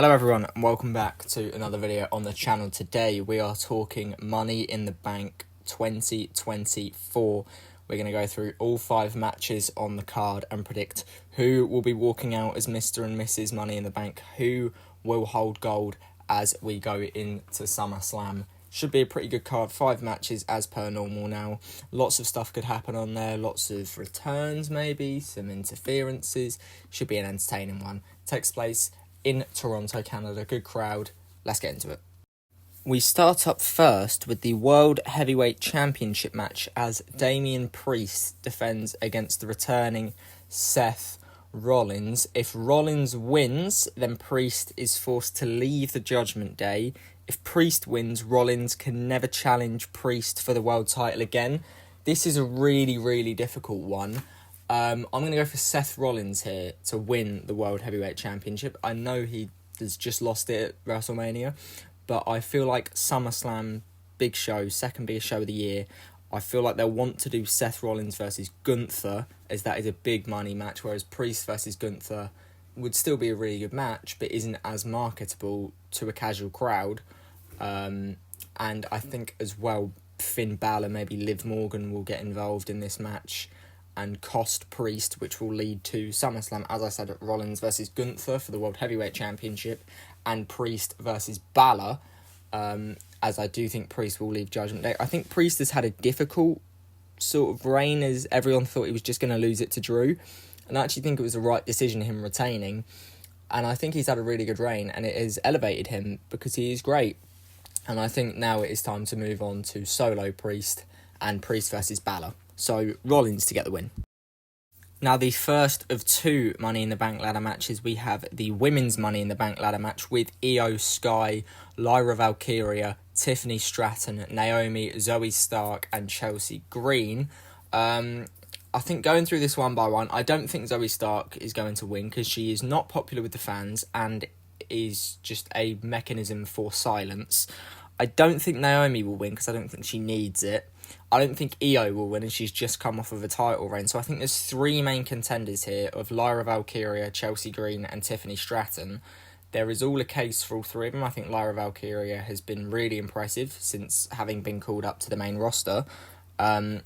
Hello everyone and welcome back to another video on the channel. Today we are talking Money in the Bank 2024. We're going to go through all 5 matches on the card and predict who will be walking out as Mr. and Mrs. Money in the Bank, who will hold gold as we go into SummerSlam. Should be a pretty good card, 5 matches as per normal now. Lots of stuff could happen on there, lots of returns maybe, some interferences. Should be an entertaining one. Takes place in Toronto, Canada. Good crowd. Let's get into it. We start up first with the World Heavyweight Championship match as Damien Priest defends against the returning Seth Rollins. If Rollins wins, then Priest is forced to leave the Judgment Day. If Priest wins, Rollins can never challenge Priest for the world title again. This is a really difficult one. I'm going to go for Seth Rollins here to win the World Heavyweight Championship. I know he has just lost it at WrestleMania, but I feel like SummerSlam, big show, second biggest show of the year, I feel like they'll want to do Seth Rollins versus Gunther, as that is a big money match, whereas Priest versus Gunther would still be a really good match, but isn't as marketable to a casual crowd. And I think as well, Finn Balor, maybe Liv Morgan will get involved in this match and cost Priest, which will lead to SummerSlam, as I said, Rollins versus Gunther for the World Heavyweight Championship, and Priest versus Balor, as I do think Priest will leave Judgment Day. I think Priest has had a difficult sort of reign, as everyone thought he was just going to lose it to Drew, and I actually think it was the right decision, him retaining, and I think he's had a really good reign, and it has elevated him because he is great, and I think now it is time to move on to solo Priest and Priest versus Balor. So, Rollins to get the win. Now, the first of 2 Money in the Bank ladder matches, we have the Women's Money in the Bank ladder match with Io Sky, Lyra Valkyria, Tiffany Stratton, Naomi, Zoe Stark, and Chelsea Green. I think going through this one by one, I don't think Zoe Stark is going to win because she is not popular with the fans and is just a mechanism for silence. I don't think Naomi will win because I don't think she needs it. I don't think Io will win, and she's just come off of a title reign. So I think there's 3 main contenders here of Lyra Valkyria, Chelsea Green, and Tiffany Stratton. There is all a case for all 3 of them. I think Lyra Valkyria has been really impressive since having been called up to the main roster.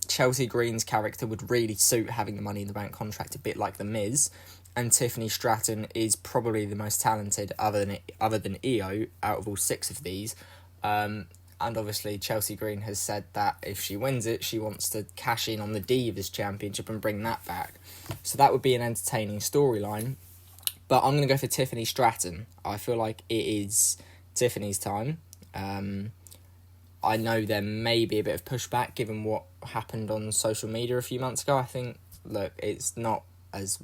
Chelsea Green's character would really suit having the Money in the Bank contract, a bit like The Miz. And Tiffany Stratton is probably the most talented, other than Io, out of all 6 of these. And obviously Chelsea Green has said that if she wins it, she wants to cash in on the Divas Championship and bring that back. So that would be an entertaining storyline. But I'm going to go for Tiffany Stratton. I feel like it is Tiffany's time. I know there may be a bit of pushback given what happened on social media a few months ago. I think, look, it's not as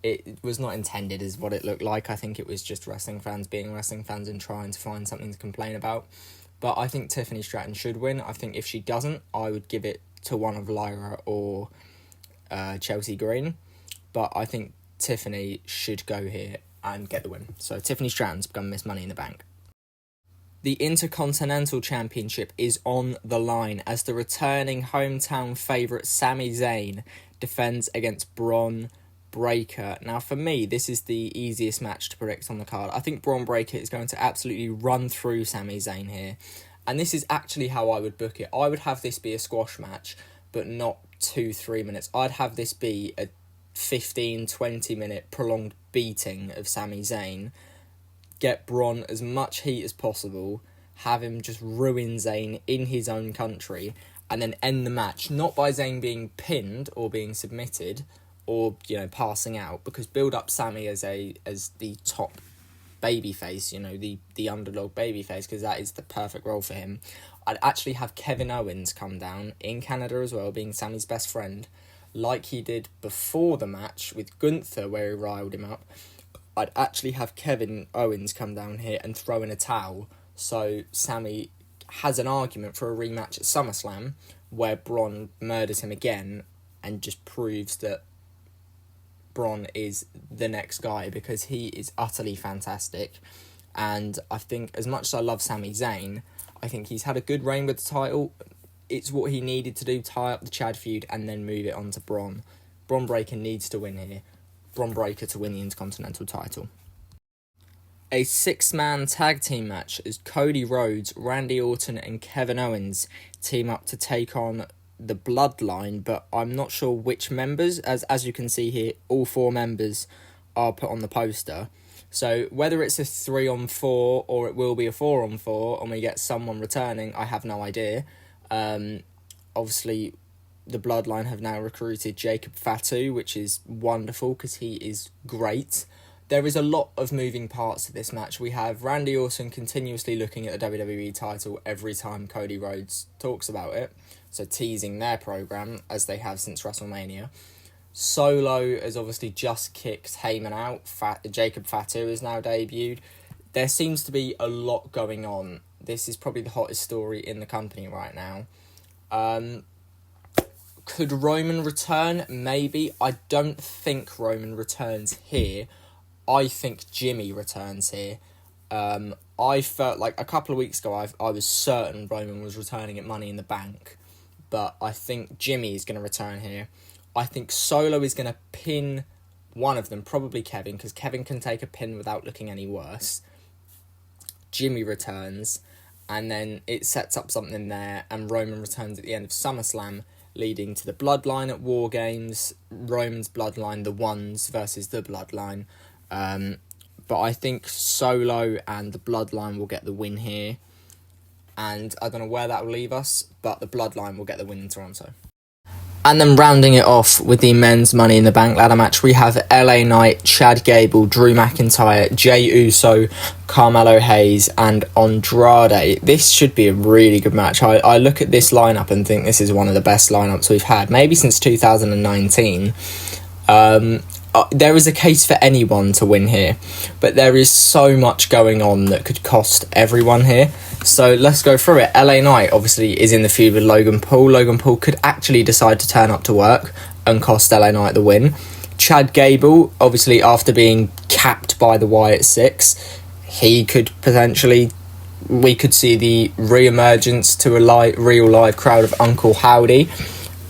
it was not intended as what it looked like. I think it was just wrestling fans being wrestling fans and trying to find something to complain about. But I think Tiffany Stratton should win. I think if she doesn't, I would give it to one of Lyra or Chelsea Green. But I think Tiffany should go here and get the win. So Tiffany Stratton's become Miss Money in the Bank. The Intercontinental Championship is on the line as the returning hometown favourite Sami Zayn defends against Bron Breakker. Now, for me, this is the easiest match to predict on the card. I think Bron Breakker is going to absolutely run through Sami Zayn here. And this is actually how I would book it. I would have this be a squash match, but not 2-3 minutes. I'd have this be a 15-20 minute prolonged beating of Sami Zayn. Get Bron as much heat as possible. Have him just ruin Zayn in his own country. And then end the match, not by Zayn being pinned or being submitted, or, passing out, because build up Sami as the top babyface, the underdog babyface, because that is the perfect role for him. I'd actually have Kevin Owens come down in Canada as well, being Sami's best friend, like he did before the match with Gunther, where he riled him up. I'd actually have Kevin Owens come down here and throw in a towel, so Sami has an argument for a rematch at SummerSlam, where Bron murders him again, and just proves that Bron is the next guy, because he is utterly fantastic. And I think, as much as I love Sami Zayn, I think he's had a good reign with the title. It's what he needed to do, tie up the Chad feud and then move it on to Bron. Bron Breakker needs to win here. Bron Breakker to win the Intercontinental title. A 6-man tag team match as Cody Rhodes, Randy Orton and Kevin Owens team up to take on the Bloodline, but I'm not sure which members. As you can see here, all 4 members are put on the poster. So whether it's a 3-on-4 or it will be a 4-on-4 and we get someone returning, I have no idea. Obviously, the Bloodline have now recruited Jacob Fatu, which is wonderful because he is great. There is a lot of moving parts to this match. We have Randy Orton continuously looking at the WWE title every time Cody Rhodes talks about it, so teasing their program as they have since WrestleMania. Solo has obviously just kicked Heyman out. Jacob Fatu is now debuted. There seems to be a lot going on. This is probably the hottest story in the company right now. Could Roman return? Maybe. I don't think Roman returns here. I think Jimmy returns here. I felt like a couple of weeks ago I was certain Roman was returning at Money in the Bank. But I think Jimmy is going to return here. I think Solo is going to pin one of them, probably Kevin, because Kevin can take a pin without looking any worse. Jimmy returns, and then it sets up something there, and Roman returns at the end of SummerSlam, leading to the Bloodline at War Games, Roman's Bloodline, the Ones versus the Bloodline. But I think Solo and the Bloodline will get the win here, and I don't know where that will leave us, but the Bloodline will get the win in Toronto. And then rounding it off with the men's Money in the Bank ladder match, we have LA Knight, Chad Gable, Drew McIntyre, Jey Uso, Carmelo Hayes, and Andrade. This should be a really good match. I look at this lineup and think this is one of the best lineups we've had, maybe since 2019. There is a case for anyone to win here, but there is so much going on that could cost everyone here. So let's go through it. LA Knight obviously is in the feud with Logan Paul. Logan Paul could actually decide to turn up to work and cost LA Knight the win. Chad Gable, obviously after being capped by the Wyatt Six, he could potentially, we could see the re-emergence to a real live crowd of Uncle Howdy.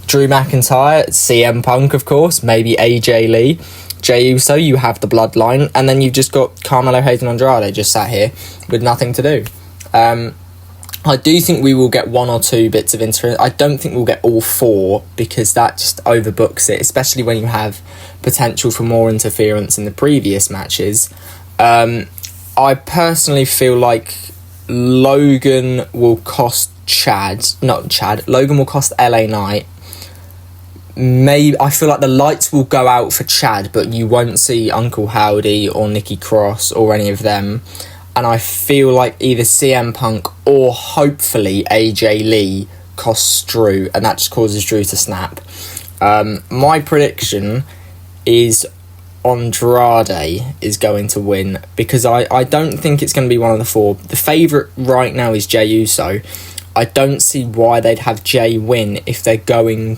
Drew McIntyre, CM Punk of course, maybe AJ Lee. Jey Uso, you have the Bloodline, and then you've just got Carmelo Hayes and Andrade just sat here with nothing to do. I do think we will get 1 or 2 bits of interest. I don't think we'll get all 4 because that just overbooks it, especially when you have potential for more interference in the previous matches. I personally feel like Logan will cost Logan will cost LA Knight. Maybe I feel like the lights will go out for Chad, but you won't see Uncle Howdy or Nikki Cross or any of them. And I feel like either CM Punk or hopefully AJ Lee costs Drew, and that just causes Drew to snap. My prediction is Andrade is going to win because I don't think it's going to be one of the 4. The favourite right now is Jey Uso. I don't see why they'd have Jey win if they're going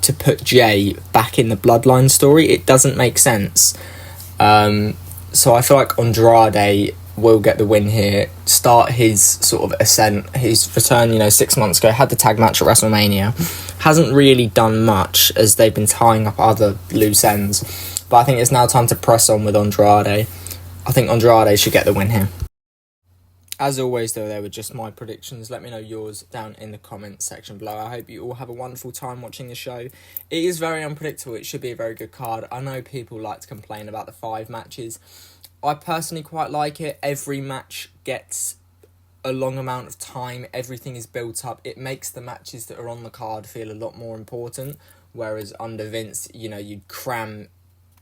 to put Jey back in the Bloodline story. It doesn't make sense. So I feel like Andrade will get the win here, start his sort of ascent, his return, 6 months ago, had the tag match at WrestleMania, hasn't really done much as they've been tying up other loose ends, but I think it's now time to press on with Andrade. I think Andrade should get the win here. As always though, they were just my predictions. Let me know yours down in the comments section below. I hope you all have a wonderful time watching the show. It is very unpredictable. It should be a very good card. I know people like to complain about the 5 matches. I personally quite like it. Every match gets a long amount of time. Everything is built up. It makes the matches that are on the card feel a lot more important. Whereas under Vince, you'd cram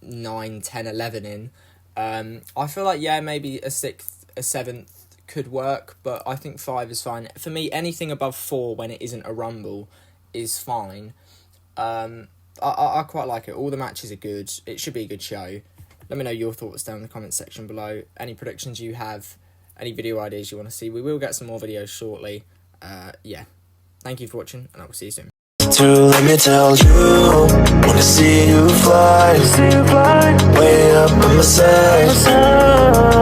9, 10, 11 in. I feel like, maybe a 6th, a 7th could work, but I think 5 is fine. For me, anything above 4 when it isn't a Rumble is fine. I quite like it. All the matches are good. It should be a good show. Let me know your thoughts down in the comments section below. Any predictions you have, any video ideas you want to see. We will get some more videos shortly. Thank you for watching, and I will see you soon. Let me tell you, wanna see you fly, way up on my side,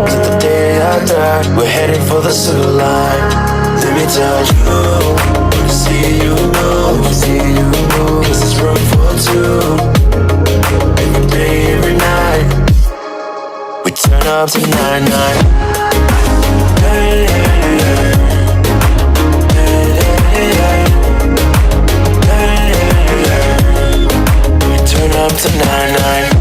till the day I die, we're heading for the silver line. Let me tell you, wanna see you move, cause there's room for 2, every day, every night, we turn up to 9-9. Turn up to 99.